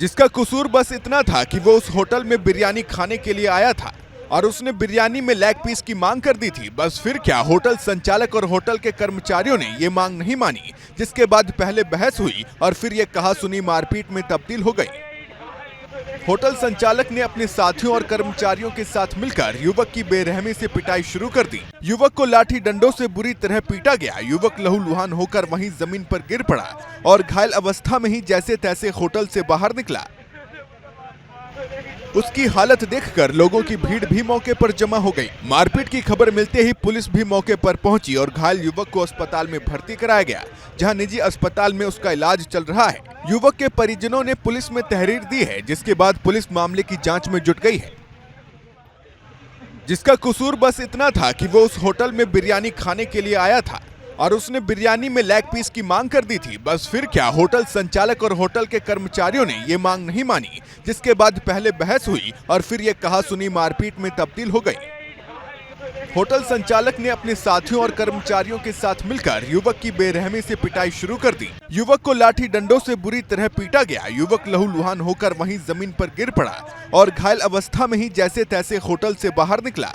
जिसका कसूर बस इतना था कि वो उस होटल में बिरयानी खाने के लिए आया था और उसने बिरयानी में लेग पीस की मांग कर दी थी। बस फिर क्या, होटल संचालक और होटल के कर्मचारियों ने ये मांग नहीं मानी, जिसके बाद पहले बहस हुई और फिर ये कहासुनी मारपीट में तब्दील हो गई। होटल संचालक ने अपने साथियों और कर्मचारियों के साथ मिलकर युवक की बेरहमी से पिटाई शुरू कर दी। युवक को लाठी डंडों से बुरी तरह पीटा गया। युवक लहूलुहान होकर वहीं जमीन पर गिर पड़ा और घायल अवस्था में ही जैसे तैसे होटल से बाहर निकला। उसकी हालत देखकर लोगों की भीड़ भी मौके पर जमा हो गई। मारपीट की खबर मिलते ही पुलिस भी मौके पर पहुंची और घायल युवक को अस्पताल में भर्ती कराया गया, जहां निजी अस्पताल में उसका इलाज चल रहा है। युवक के परिजनों ने पुलिस में तहरीर दी है, जिसके बाद पुलिस मामले की जांच में जुट गई है। जिसका कसूर बस इतना था कि वो उस होटल में बिरयानी खाने के लिए आया था और उसने बिरयानी में लेग पीस की मांग कर दी थी। बस फिर क्या, होटल संचालक और होटल के कर्मचारियों ने ये मांग नहीं मानी, जिसके बाद पहले बहस हुई और फिर ये कहासुनी मारपीट में तब्दील हो गई। होटल संचालक ने अपने साथियों और कर्मचारियों के साथ मिलकर युवक की बेरहमी से पिटाई शुरू कर दी। युवक को लाठी डंडों से बुरी तरह पीटा गया। युवक लहूलुहान होकर वहीं जमीन पर गिर पड़ा और घायल अवस्था में ही जैसे तैसे होटल से बाहर निकला।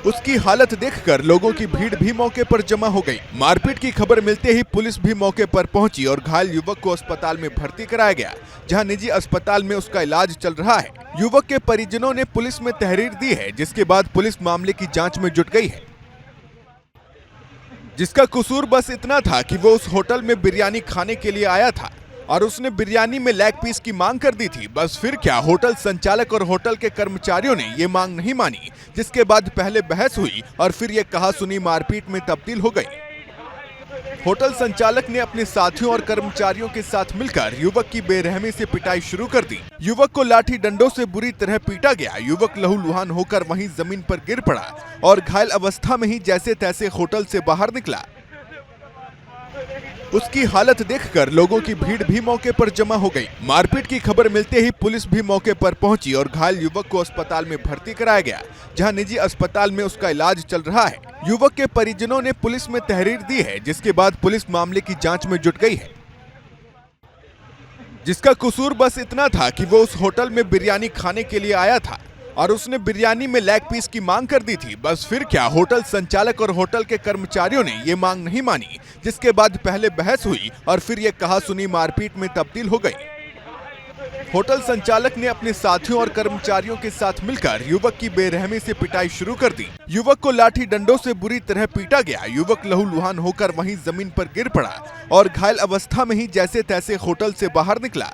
उसकी हालत देखकर लोगों की भीड़ भी मौके पर जमा हो गई। मारपीट की खबर मिलते ही पुलिस भी मौके पर पहुंची और घायल युवक को अस्पताल में भर्ती कराया गया, जहां निजी अस्पताल में उसका इलाज चल रहा है। युवक के परिजनों ने पुलिस में तहरीर दी है, जिसके बाद पुलिस मामले की जांच में जुट गई है। जिसका कसूर बस इतना था कि वो उस होटल में बिरयानी खाने के लिए आया था और उसने बिरयानी में लेग पीस की मांग कर दी थी। बस फिर क्या, होटल संचालक और होटल के कर्मचारियों ने ये मांग नहीं मानी, जिसके बाद पहले बहस हुई और फिर ये कहासुनी मारपीट में तब्दील हो गई। होटल संचालक ने अपने साथियों और कर्मचारियों के साथ मिलकर युवक की बेरहमी से पिटाई शुरू कर दी। युवक को लाठी डंडों से बुरी तरह पीटा गया। युवक लहूलुहान होकर वहीं जमीन पर गिर पड़ा और घायल अवस्था में ही जैसे तैसे होटल से बाहर निकला। उसकी हालत देखकर लोगों की भीड़ भी मौके पर जमा हो गई। मारपीट की खबर मिलते ही पुलिस भी मौके पर पहुंची और घायल युवक को अस्पताल में भर्ती कराया गया, जहां निजी अस्पताल में उसका इलाज चल रहा है। युवक के परिजनों ने पुलिस में तहरीर दी है, जिसके बाद पुलिस मामले की जांच में जुट गई है। जिसका कसूर बस इतना था कि वो उस होटल में बिरयानी खाने के लिए आया था और उसने बिरयानी में लेग पीस की मांग कर दी थी। बस फिर क्या, होटल संचालक और होटल के कर्मचारियों ने ये मांग नहीं मानी, जिसके बाद पहले बहस हुई और फिर ये कहासुनी मारपीट में तब्दील हो गई। होटल संचालक ने अपने साथियों और कर्मचारियों के साथ मिलकर युवक की बेरहमी से पिटाई शुरू कर दी। युवक को लाठी डंडों से बुरी तरह पीटा गया। युवक लहूलुहान होकर वहीं जमीन पर गिर पड़ा और घायल अवस्था में ही जैसे तैसे होटल से बाहर निकला।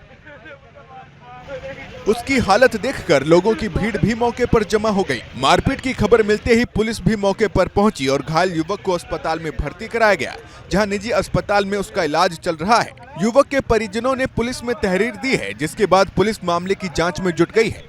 उसकी हालत देखकर लोगों की भीड़ भी मौके पर जमा हो गई। मारपीट की खबर मिलते ही पुलिस भी मौके पर पहुंची और घायल युवक को अस्पताल में भर्ती कराया गया, जहां निजी अस्पताल में उसका इलाज चल रहा है। युवक के परिजनों ने पुलिस में तहरीर दी है, जिसके बाद पुलिस मामले की जांच में जुट गई है।